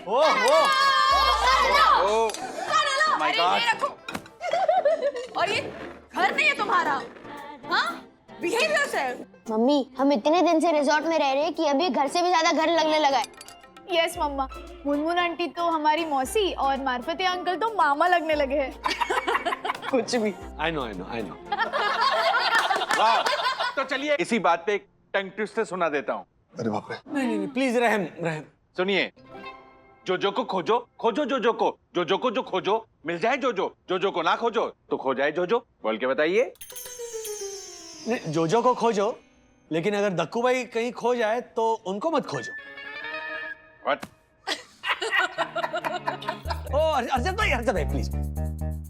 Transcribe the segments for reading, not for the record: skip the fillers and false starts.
Oh my God. और ये घर नहीं है तुम्हारा? हाँ, बिहेव योरसेल्फ। मम्मी, हम इतने दिन से रिजॉर्ट में रह रहे हैं कि अभी घर से भी ज्यादा घर लगने लगा है। यस मम्मा, मुनमुन आंटी तो हमारी मौसी और मार्फते अंकल तो मामा लगने लगे हैं। कुछ भी। I know. वाह, तो चलिए इसी बात पे एक टंग ट्विस्टर सुना देता हूँ। अरे बाप रे। नहीं, प्लीज रहम। सुनिए, जोजो को खोजो जोजो को, जो खोजो मिल जाए जोजो को ना खोजो तो खो जाए जोजो। बोल के बताइए। जोजो को खोजो, लेकिन अगर दक्कू भाई कहीं खो जाए तो उनको मत खोजो। What? ओ अर्जन भाई प्लीज,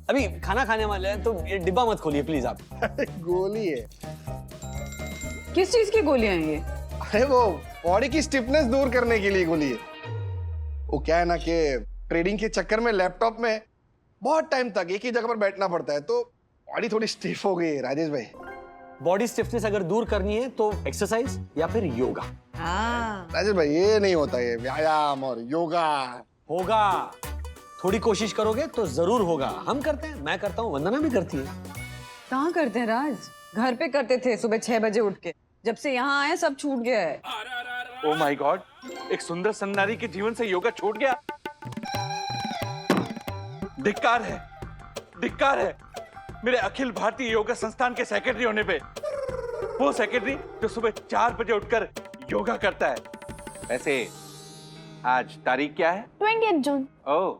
अभी खाना खाने वाले हैं तो ये डिब्बा मत खोलिए प्लीज आप। गोली है। किस चीज की गोलियां हैं ये? अरे वो बॉडी की स्टिफनेस दूर करने के लिए गोली है। वो क्या है ना कि ट्रेडिंग के चक्कर में लैपटॉप में बहुत टाइम तक एक ही जगह पर बैठना पड़ता है, तो बॉडी थोड़ी स्टिफ हो गई है राजेश भाई। बॉडी स्टिफनेस अगर दूर करनी है तो एक्सरसाइज या फिर योगा। हाँ। राजेश भाई ये नहीं होता, ये व्यायाम और योगा होगा, थोड़ी कोशिश करोगे तो जरूर होगा। हम करते हैं, मैं करता हूँ, वंदना भी करती है। कहाँ करते हैं राज? घर पे करते थे सुबह 6 बजे उठ के। जब से यहाँ आए सब छूट गया है। ओ माय गॉड, एक सुंदर सन्नारी के जीवन से योगा छूट गया। धिक्कार है मेरे अखिल भारतीय योगा संस्थान के सेक्रेटरी होने पे। वो सेक्रेटरी जो सुबह 4 बजे उठकर योगा करता है। वैसे आज तारीख क्या है? 20 जून। ओह,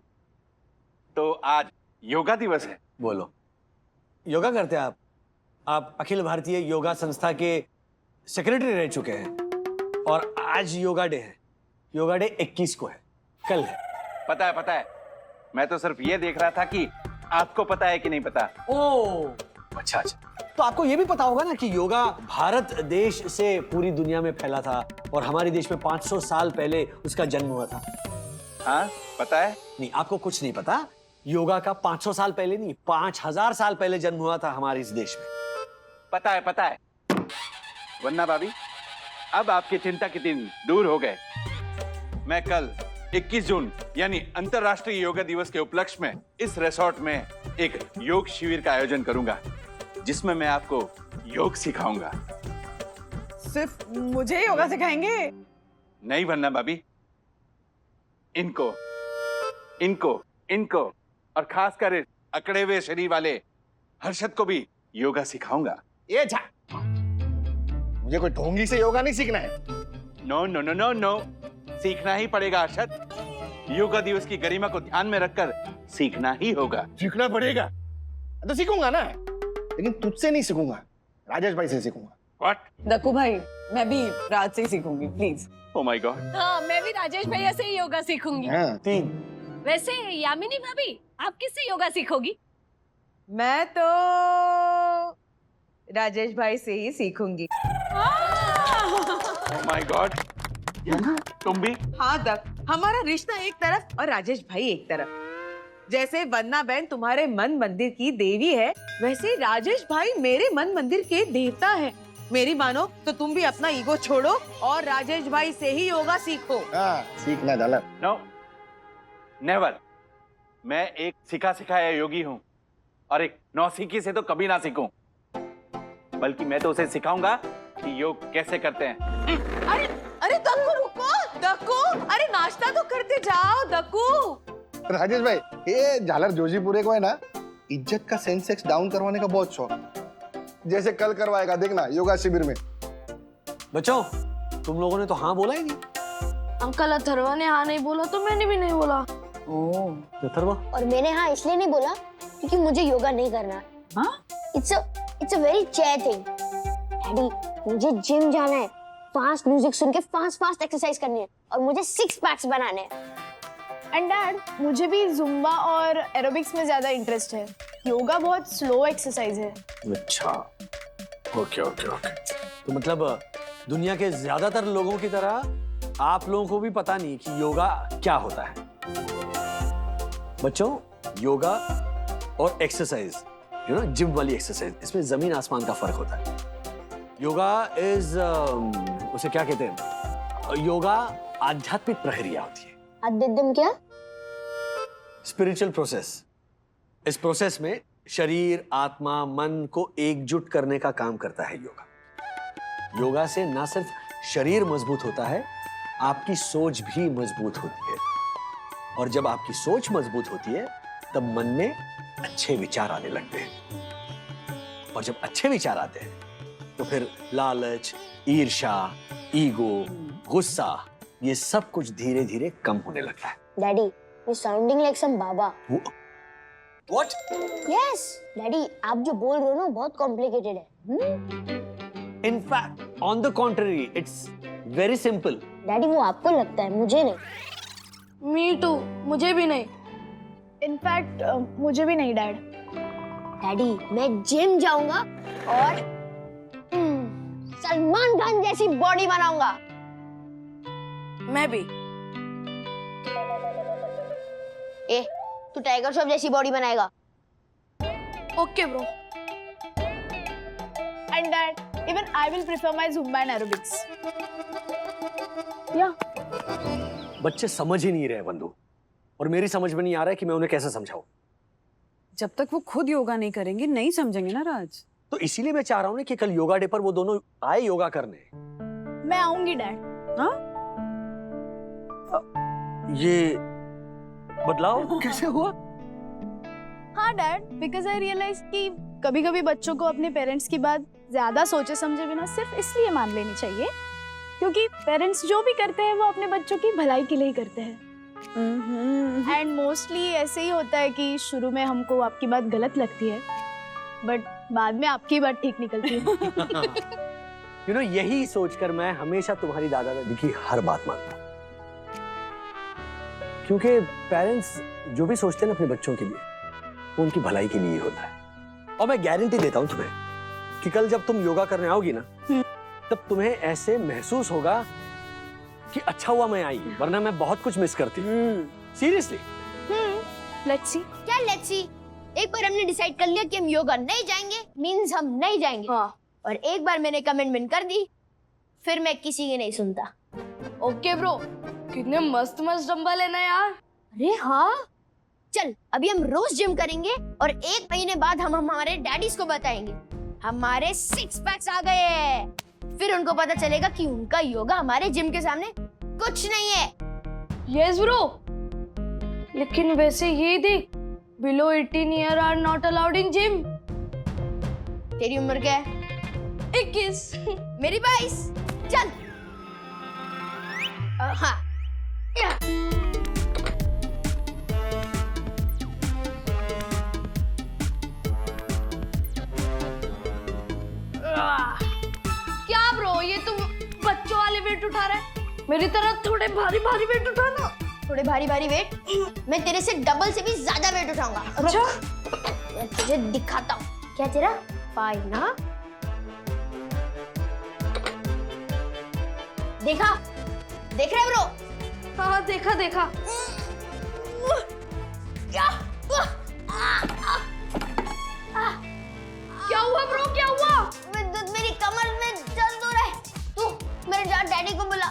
तो आज योगा दिवस है। बोलो, योगा करते हैं आप अखिल भारतीय योगा संस्था के सेक्रेटरी रह चुके हैं और आज योगा डे है। योगा डे 21 को है, कल है। पता है, मैं तो सिर्फ ये देख रहा था कि आपको पता है कि नहीं पता। ओह अच्छा, तो आपको ये भी पता होगा ना कि योगा भारत देश से पूरी दुनिया में फैला था और हमारे देश में 500 साल पहले उसका जन्म हुआ था। हाँ पता है। नहीं, आपको कुछ नहीं पता। योगा का 500 साल पहले नहीं, 5000 साल पहले जन्म हुआ था हमारे इस देश में। पता है। वन्ना भाभी, अब आपकी चिंता के दिन दूर हो गए। मैं कल 21 जून यानी अंतरराष्ट्रीय योगा दिवस के उपलक्ष्य में इस रिसोर्ट में एक योग शिविर का आयोजन करूंगा, जिसमें मैं आपको योग सिखाऊंगा। सिर्फ मुझे योगा सिखाएंगे? नहीं वन्ना भाभी, इनको और खासकर इस अकड़े हुए शरीर वाले हर्षद को भी योगा सिखाऊंगा। ये जा, मुझे कोई ढोंगी से योगा नहीं सीखना है। नो, सीखना ही पड़ेगा हर्षद। योगा दिवस की गरिमा को ध्यान में रखकर सीखना ही होगा। सीखना पड़ेगा तो सीखूंगा ना, लेकिन तुझसे नहीं सीखूंगा, राजेश भाई से सीखूंगा। What? दक्कू भाई, मैं भी राज से सीखूंगी प्लीज। Oh my God. हाँ, मैं भी राजेश भैया से ही योगा सीखूंगी। हाँ। 3। वैसे यामिनी भाभी, आप किससे योगा सीखोगी? मैं तो राजेश भाई से ही सीखूंगी। Oh my God. तुम भी? हाँ दक, हमारा रिश्ता एक तरफ और राजेश भाई एक तरफ। जैसे वन्ना बहन तुम्हारे मन मंदिर की देवी है, वैसे राजेश भाई मेरे मन मंदिर के देवता है। मेरी मानो तो तुम भी अपना ईगो छोड़ो और राजेश भाई से ही योगा सीखो। हाँ, सीखना झालर। No, never. मैं एक सिखा सिखाया योगी हूँ और एक नौसिखी से तो कभी ना सीखूं, बल्कि मैं तो उसे सिखाऊंगा कि योग कैसे करते हैं। अरे दक्कू रुको, दक्कू, अरे नाश्ता तो करते जाओ दक्कू। राजेश भाई, ये झालर जोशीपुरे को है ना इज्जत का सेंसेक्स डाउन करवाने का बहुत शौक, जैसे कल करवाएगा देखना योगा शिविर में। बच्चों, तुम लोगों ने तो हाँ बोला ही नहीं। अंकल अथर्वा ने हाँ नहीं बोला तो मैंने भी नहीं बोला। अथर्वा? और मैंने हाँ इसलिए नहीं बोला क्योंकि मुझे योगा नहीं करना। हाँ? It's a very chair thing. Daddy, मुझे जिम जाना है, फास्ट म्यूजिक सुन के फास्ट एक्सरसाइज करनी है और मुझे 6 पैक्स बनाने हैं। एंड डैड, मुझे भी जुम्बा और एरोबिक्स में ज्यादा इंटरेस्ट है। योगा बहुत स्लो एक्सरसाइज है। अच्छा, ओके। तो मतलब दुनिया के ज्यादातर लोगों की तरह आप लोगों को भी पता नहीं कि योगा क्या होता है। बच्चों, योगा और एक्सरसाइज, जिम वाली एक्सरसाइज, इसमें जमीन आसमान का फर्क होता है। योगा उसे क्या कहते हैं? योगा आध्यात्मिक प्रक्रिया होती है। अद्यतम क्या? Spiritual process. इस प्रोसेस में शरीर, आत्मा, मन को एकजुट करने का काम करता है योगा। योगा से ना सिर्फ शरीर मजबूत होता है, आपकी सोच भी मजबूत होती है। और जब आपकी सोच मजबूत होती है तब मन में अच्छे विचार आने लगते हैं। और जब अच्छे विचार आते हैं तो फिर लालच, ईर्ष्या, ईगो, गुस्सा, ये सब कुछ धीरे धीरे कम होने लगता है। Daddy, you sounding like some baba. What? Yes daddy, आप जो बोल रहे हो ना बहुत कॉम्प्लिकेटेड है। In fact, on the contrary, it's very simple. Daddy वो आपको लगता है, मुझे नहीं। मी टू, मुझे भी नहीं। इनफैक्ट मुझे भी नहीं डैड। डैडी मैं जिम जाऊंगा और सलमान खान जैसी बॉडी बनाऊंगा। मैं भी। ए, तू टाइगर श्रॉफ जैसी बॉडी बनाएगा। Okay bro. And dad, even I will prefer my Zumba and aerobics. या बच्चे समझ ही नहीं रहे बंधु, और मेरी समझ में नहीं आ रहा है कि मैं उन्हें कैसे समझाऊं। जब तक वो खुद योगा नहीं करेंगे नहीं समझेंगे ना राज। तो इसीलिए मैं चाह रहा हूं कि कल योगा डे पर वो दोनों आए योगा करने। मैं आऊंगी डैड। हाँ? ये बदलाव कैसे हुआ? हाँ डैड, बिकॉज आई रियलाइज कि कभी-कभी बच्चों को अपने पेरेंट्स की बात ज्यादा सोचे समझे बिना सिर्फ इसलिए मान लेनी चाहिए क्योंकि पेरेंट्स जो भी करते हैं वो अपने बच्चों की भलाई के लिए ही करते हैं। एंड मोस्टली ऐसे ही होता है कि शुरू में हमको आपकी बात गलत लगती है, बट बाद में आपकी बात ठीक निकलती है। यही सोचकर मैं हमेशा तुम्हारी दादा दादी की हर बात मानता हूं, क्योंकि पेरेंट्स जो भी सोचते हैं ना अपने बच्चों के लिए, वो उनकी भलाई के लिए ही होता है। और मैं गारंटी देता हूं तुम्हें कि कल जब तुम योगा करने आओगी ना, तब तुम्हें ऐसे महसूस होगा कि अच्छा हुआ मैं आई, वरना मैं बहुत कुछ मिस करती हूँ। सीरियसली। Let's see. क्या लेट्स सी? एक बार हमने डिसाइड कर लिया कि हम योगा नहीं जाएंगे, मींस हम नहीं जाएंगे। और एक बार मैंने कमिटमेंट कर दी, फिर मैं किसी की नहीं सुनता। ओके ब्रो, कितने मस्त मस्त डंबल है ना यार। अरे हाँ, चल अभी हम रोज जिम करेंगे और 1 महीने बाद हम हमारे डैडीज को बताएंगे हमारे 6 पैक्स आ गए हैं। फिर उनको पता चलेगा कि उनका योगा हमारे जिम के सामने कुछ नहीं है। यस ब्रो, लेकिन वैसे ये देख, below 18 year are not allowed in gym. तेरी उम्र क्या है? 21। मेरी 22। चल। हाँ। क्या ब्रो, ये तुम बच्चों वाले वेट उठा रहे हैं? मेरी तरह थोड़े भारी भारी वेट उठाना। थोड़े भारी भारी वेट? मैं तेरे से डबल से भी ज्यादा वेट उठाऊंगा। अच्छा, मैं तुझे दिखाता हूँ। क्या तेरा पाई ना? देखा? देख रहे ब्रो? हाँ देखा देखा। क्या हुआ ब्रो, क्या हुआ? मेरी कमर में दर्द हो रहा है। तू मेरे जा डैडी को बुला।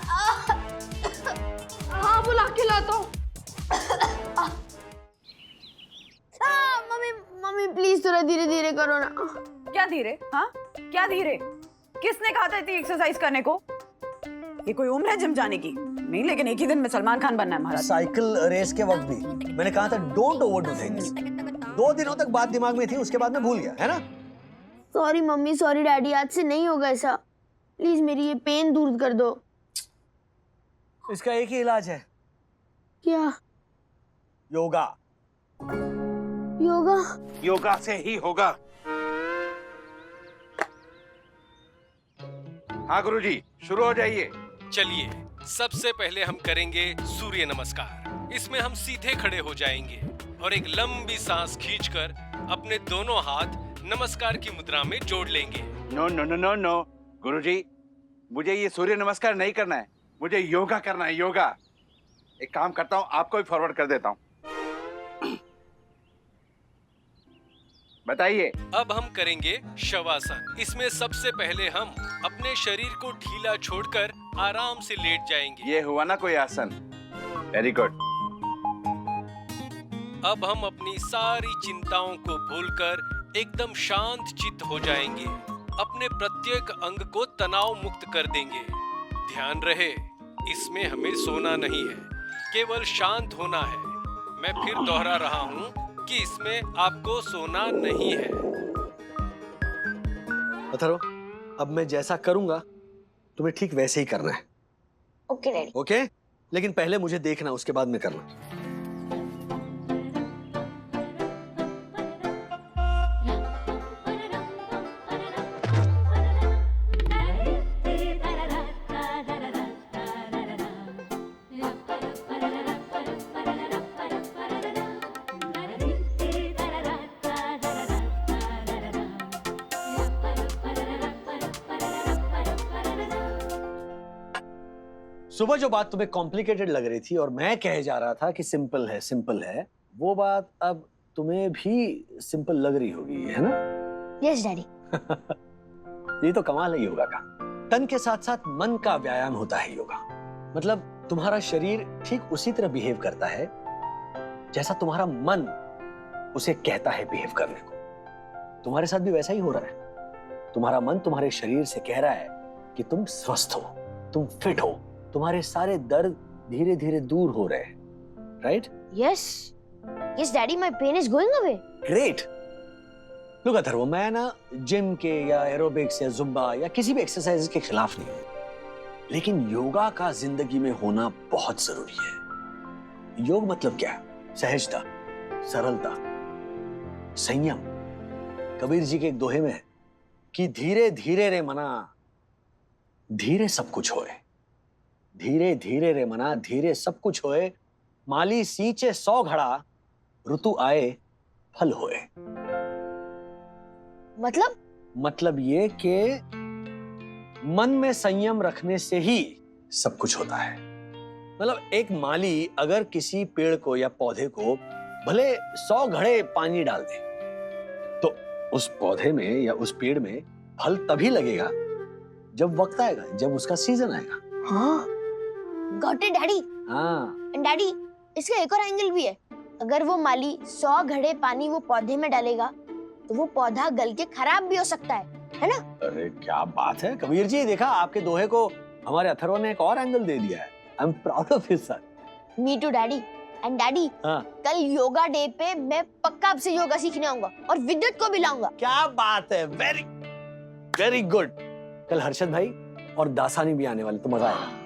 हाँ बुला के लाता हूँ। मम्मी मम्मी प्लीज थोड़ा धीरे धीरे करो ना। क्या धीरे? हाँ क्या धीरे? किसने कहा था इतनी एक्सरसाइज करने को? ये कोई उम्र है जिम जाने की? नहीं, लेकिन एक ही दिन में सलमान खान बनना है महाराज। साइकिल रेस के वक्त भी मैंने कहा था डोंट ओवरडू थिंग्स। 2 दिनों तक बात दिमाग में थी, उसके बाद मैं भूल गया, है ना? सॉरी मम्मी, सॉरी डैडी, आज से नहीं होगा ऐसा। प्लीज मेरी ये पेन दूर कर दो। इसका एक ही इलाज है, क्या? योगा। योगा? योगा से ही होगा। हाँ गुरुजी, शुरू हो जाइए। चलिए, सबसे पहले हम करेंगे सूर्य नमस्कार। इसमें हम सीधे खड़े हो जाएंगे और एक लंबी सांस खींचकर अपने दोनों हाथ नमस्कार की मुद्रा में जोड़ लेंगे। No no no no no गुरुजी, मुझे ये सूर्य नमस्कार नहीं करना है, मुझे योगा करना है, योगा। एक काम करता हूँ, आपको भी फॉरवर्ड कर देता हूँ। बताइए। अब हम करेंगे शवासन। इसमें सबसे पहले हम अपने शरीर को ढीला छोड़कर आराम से लेट जाएंगे। ये हुआ ना कोई आसन? Very good. अब हम अपनी सारी चिंताओं को भूलकर एकदम शांत चित्त हो जाएंगे। अपने प्रत्येक अंग को तनाव मुक्त कर देंगे। ध्यान रहे, इसमें हमें सोना नहीं है, केवल शांत होना है। मैं फिर दोहरा रहा हूँ कि इसमें आपको सोना नहीं है। अथर्व, अब मैं जैसा करूंगा तुम्हें ठीक वैसे ही करना है। Okay daddy. ओके? लेकिन पहले मुझे देखना, उसके बाद में करना। सुबह जो बात तुम्हें कॉम्प्लिकेटेड लग रही थी और मैं कह जा रहा था कि सिंपल है, वो बात अब तुम्हें भी सिंपल लग रही होगी, है ना? Yes daddy. ये तो कमाल है योगा का। तन के साथ साथ मन का व्यायाम होता है योगा। मतलब तुम्हारा शरीर ठीक उसी तरह बिहेव करता है जैसा तुम्हारा मन उसे कहता है बिहेव करने को। तुम्हारे साथ भी वैसा ही हो रहा है। तुम्हारा मन तुम्हारे शरीर से कह रहा है कि तुम स्वस्थ हो, तुम फिट हो, तुम्हारे सारे दर्द धीरे धीरे दूर हो रहे हैं, right? Yes daddy, my pen is going away. Great. Look Atharv, मैं ना जिम के या एरोबिक्स या जुम्बा या किसी भी एक्सरसाइज के खिलाफ नहीं हूं, लेकिन योगा का जिंदगी में होना बहुत जरूरी है। योग मतलब क्या है? सहजता, सरलता, संयम। कबीर जी के एक दोहे में है कि धीरे धीरे रे मना धीरे सब कुछ होए। धीरे धीरे रे मना धीरे सब कुछ होए, माली सींचे 100 घड़ा, ऋतु आए फल होए। मतलब ये कि मन में संयम रखने से ही सब कुछ होता है। मतलब एक माली अगर किसी पेड़ को या पौधे को भले 100 घड़े पानी डाल दे, तो उस पौधे में या उस पेड़ में फल तभी लगेगा जब वक्त आएगा, जब उसका सीजन आएगा। हाँ, गॉट इट डैडी। हाँ। एंड डैडी, इसका एक और एंगल भी है। अगर वो माली 100 घड़े पानी वो पौधे में डालेगा तो वो पौधा गल के खराब भी हो सकता है ना? अरे क्या बात है कबीर जी, देखा आपके दोहे को हमारे अथर्व ने एक और एंगल दे दिया है। I am proud of his son. Me too daddy. And daddy, हाँ। कल योगा डे पे मैं पक्का आपसे योगा सीखने आऊंगा और विद्युत को भी लाऊंगा। क्या बात है, वेरी वेरी गुड। कल हर्षद भाई और दासानी भी आने वाले, तो मजा आएगा।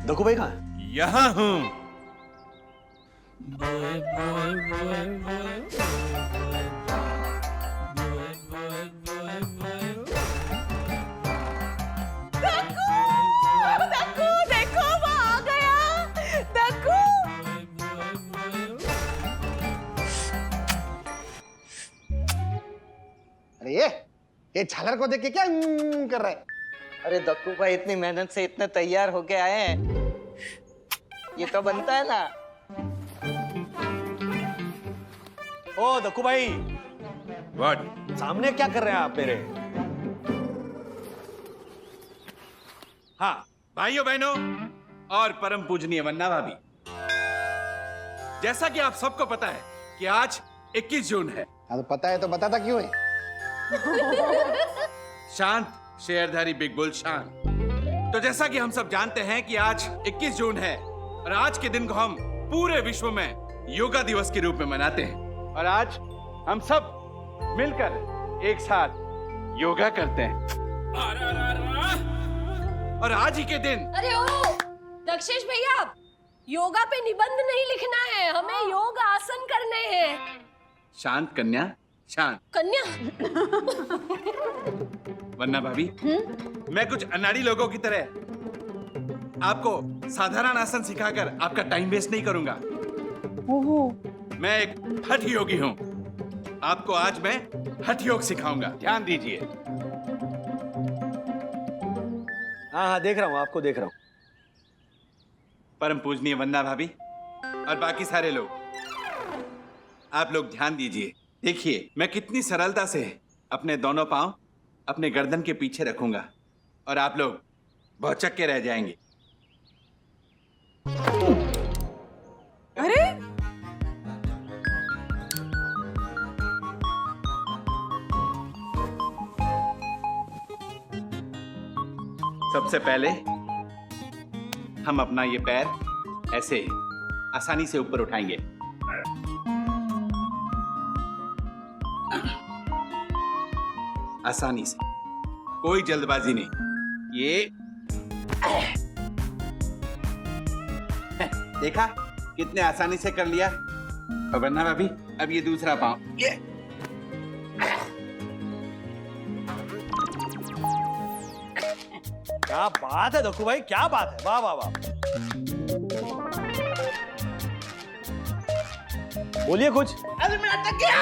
दक्कू भाई कहाँ है? यहाँ हूँ। दक्कू, देखो वो आ गया। दक्कू, अरे ये झालर को देख के क्या कर रहा है? अरे दक्कू भाई इतनी मेहनत से इतने तैयार होके आए हैं, ये तो बनता है ना। ओ दक्कू भाई, व्हाट? सामने क्या कर रहे हैं आप मेरे? हाँ भाइयों बहनों और परम पूजनीय वन्ना भाभी, जैसा कि आप सबको पता है कि आज 21 जून है। हाँ तो पता है तो बताता क्यों है? शांत शेयरधारी बिग बुल शांत। तो जैसा कि हम सब जानते हैं कि आज 21 जून है और आज के दिन को हम पूरे विश्व में योगा दिवस के रूप में मनाते हैं। और आज हम सब मिलकर एक साथ योगा करते हैं। और आज ही के दिन अरे ओ दक्षेश भैया, योगा पे निबंध नहीं लिखना है, हमें योग आसन करने हैं। शांत कन्या, शांत। कन्या। वन्ना भाभी, मैं कुछ अनाड़ी लोगों की तरह आपको साधारण आसन सिखाकर आपका टाइम वेस्ट नहीं करूंगा। मैं एक हठ योगी हूं। आपको आज मैं हठ योग सिखाऊंगा, ध्यान दीजिए। हाँ हाँ देख रहा हूँ, आपको देख रहा हूँ। परम पूजनीय वंदना भाभी और बाकी सारे लोग, आप लोग ध्यान दीजिए। देखिए मैं कितनी सरलता से अपने दोनों पांव अपने गर्दन के पीछे रखूंगा और आप लोग भौचक्के रह जाएंगे। अरे सबसे पहले हम अपना ये पैर ऐसे आसानी से ऊपर उठाएंगे। आसानी से, कोई जल्दबाजी नहीं। ये देखा कितने आसानी से कर लिया। और वरना भाभी अब ये दूसरा पांव, ये क्या बात है दक्कू भाई, क्या बात है, वाह वाह वाह। बोलिए कुछ। अरे मैं अटक गया।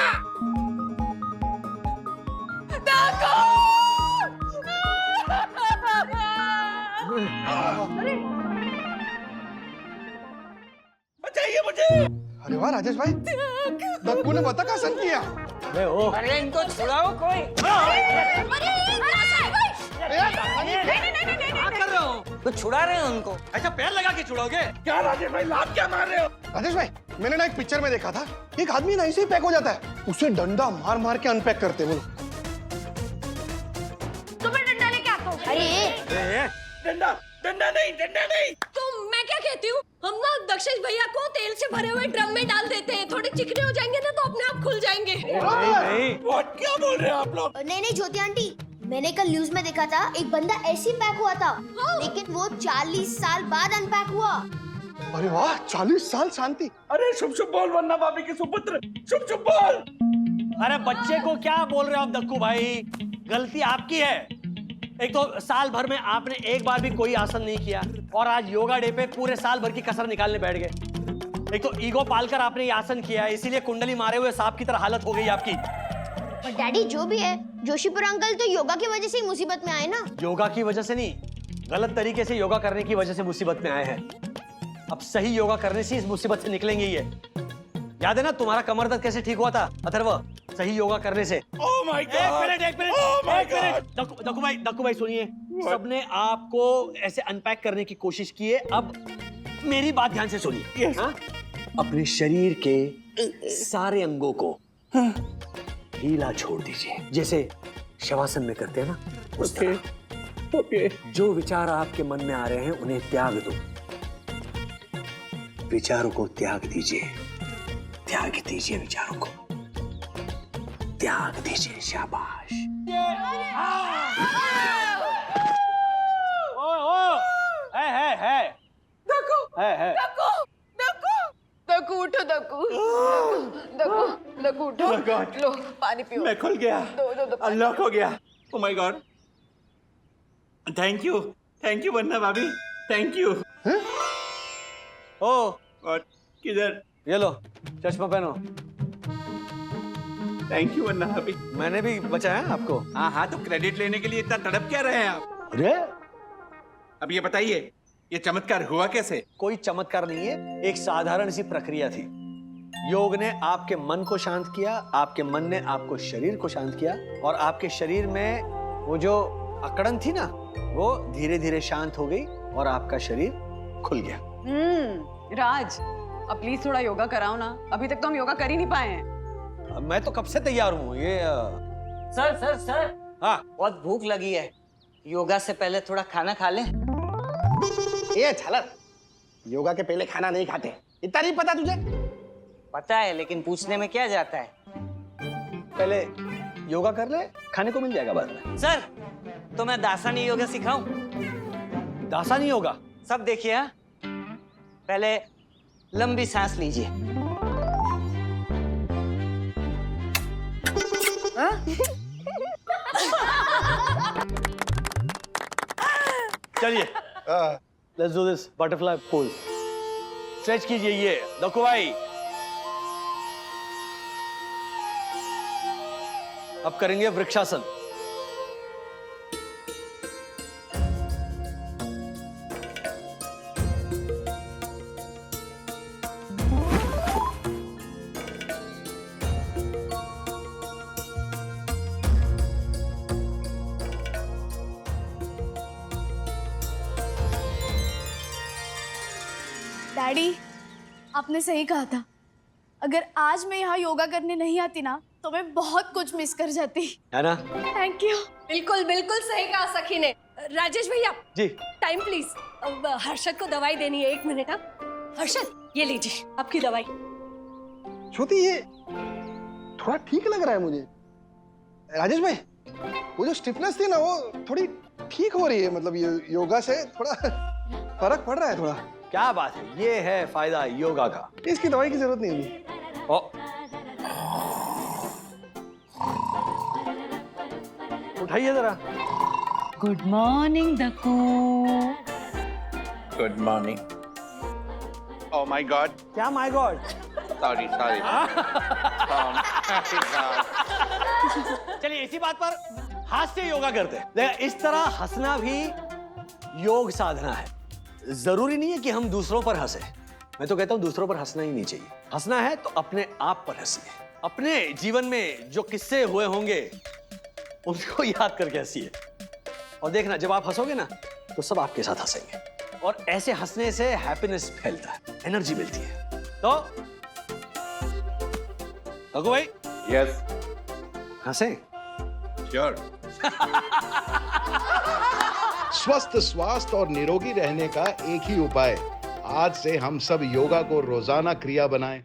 बचाइए मुझे। अरे वाह राजेश भाई, दक्कू ने बता आसन किया। अरे ओ, अरे इनको छुड़ाओ कोई। क्या कर रहे हो? तो छुड़ा रहे हो उनको। अच्छा पैर लगा के छुड़ाओगे? क्या राजेश भाई, लात क्या मार रहे हो? राजेश भाई, मैंने ना एक पिक्चर में देखा था, एक आदमी ना ऐसे ही पैक हो जाता है, उसे डंडा मार मार के अनपैक करते हैं वो लोग। तुम्हें डंडा लेके आता हूँ। ए, डंडा डंडा नहीं, डंडा नहीं। तो मैं क्या कहती हूँ, हम ना दक्षेश भैया को तेल से भरे हुए ड्रम में डाल देते हैं, थोड़े चिकने हो जाएंगे ना तो अपने आप खुल जाएंगे। नहीं What? क्या बोल रहे हैं आप लोग? नहीं नहीं ज्योति आंटी, मैंने कल न्यूज में देखा था एक बंदा ऐसे ही पैक हुआ था, लेकिन वो 40 साल बाद अनपैक हुआ। अरे वाह, 40 साल शांति। अरे शुभ शुभ बोल वरना भाभी के सुपुत्र, शुभ शुभ बोल। अरे बच्चे को क्या बोल रहे हो आप दक्कू भाई, गलती आपकी है। एक तो साल भर में आपने एक बार भी कोई आसन नहीं किया और आज योगा डे पे पूरे साल भर की कसर निकालने बैठ गए। एक तो ईगो पालकर आपने ये आसन किया, इसीलिए कुंडली मारे हुए सांप की तरह हालत हो गई आपकी। पर डैडी जो भी है, जोशीपुर अंकल तो योगा की वजह से ही मुसीबत में आए ना। योगा की वजह से नहीं, गलत तरीके से योगा करने की वजह से मुसीबत में आए हैं। अब सही योगा करने से इस मुसीबत से निकलेंगे ही है। याद है ना तुम्हारा कमर दर्द कैसे ठीक हुआ था अथर्व, सही योगा करने से। Oh my God! एक मिनट दक्कू भाई सुनिए, सबने आपको ऐसे अनपैक करने की कोशिश की है, अब मेरी बात ध्यान से सुनिए। हाँ? अपने शरीर के सारे अंगों को ढीला छोड़ दीजिए, जैसे शवासन में करते हैं ना उस तरह। ओके। जो विचार आपके मन में आ रहे हैं उन्हें त्याग दो, विचारों को त्याग दीजिए, त्याग दीजिए विचारों को, त्याग दीजिए। शाबाश। है दक्कू उठो, दक्कू उठो। Oh God. लो पानी पियो। मैं खुल गया। दो पानी। अनलॉक हो गया। Oh my God. Thank you वरना भाभी, थैंक यू। ओ और किधर? ये लो चश्मा पहनो। थैंक यू वरना भाभी। मैंने भी बचाया आपको। हाँ हाँ, तो क्रेडिट लेने के लिए इतना तड़प क्या रहे हैं आप? अरे अब ये बताइए, ये चमत्कार हुआ कैसे? कोई चमत्कार नहीं है, एक साधारण सी प्रक्रिया थी। योग ने आपके मन को शांत किया, आपके मन ने आपको शरीर को शांत किया, और आपके शरीर में वो जो अकड़न थी ना, वो धीरे धीरे शांत हो गई और आपका शरीर खुल गया। राज, अब प्लीज थोड़ा योगा कराओ ना, अभी तक तो हम योगा कर ही नहीं पाए हैं। मैं तो कब से तैयार हूँ। ये सर हाँ बहुत भूख लगी है, योगा से पहले थोड़ा खाना खा ले। ये छलर, योगा के पहले खाना नहीं खाते, इतना नहीं पता तुझे? पता है, लेकिन पूछने में क्या जाता है। पहले योगा कर ले, खाने को मिल जाएगा बाद में। सर, तो मैं दासानी योगा सिखाऊं? दासा नहीं होगा। सब देखिए। हाँ? पहले लंबी सांस लीजिए। चलिए let's do this butterfly pose. Stretch कीजिए ये दक्कू भाई। अब करेंगे वृक्षासन। डैडी, आपने सही कहा था। अगर आज मैं यहाँ योगा करने नहीं आती ना तो मैं बहुत कुछ मिस कर जाती। है ना? Thank you. बिल्कुल बिल्कुल सही कहा सखी ने। राजेश भैया जी। Time please. अब हर्षद को दवाई देनी है, 1 मिनट। हर्षद ये लीजिए आपकी दवाई। श्रुति ये थोड़ा ठीक लग रहा है मुझे। राजेश भाई, वो जो स्टिफनेस थी ना वो थोड़ी ठीक हो रही है, मतलब योगा से थोड़ा फर्क पड़ रहा है थोड़ा। क्या बात है, ये है फायदा योगा का। इसकी दवाई की जरूरत नहीं होगी। ओ, उठाइए जरा। गुड मॉर्निंग दकू। Good morning. Oh my god, क्या माय गॉड? Sorry sorry. चलिए इसी बात पर हास्य योगा करते हैं। देखा, इस तरह हंसना भी योग साधना है। जरूरी नहीं है कि हम दूसरों पर हंसे। मैं तो कहता हूं दूसरों पर हंसना ही नहीं चाहिए। हंसना है तो अपने आप पर हंसिए। अपने जीवन में जो किस्से हुए होंगे उनको याद करके हंसिए, और देखना जब आप हंसोगे ना तो सब आपके साथ हंसेंगे, और ऐसे हंसने से हैप्पीनेस फैलता है, एनर्जी मिलती है। तो रघु भाई, यस हंसे। श्योर। स्वस्थ, स्वास्थ्य और निरोगी रहने का एक ही उपाय। आज से हम सब योगा को रोजाना क्रिया बनाएं।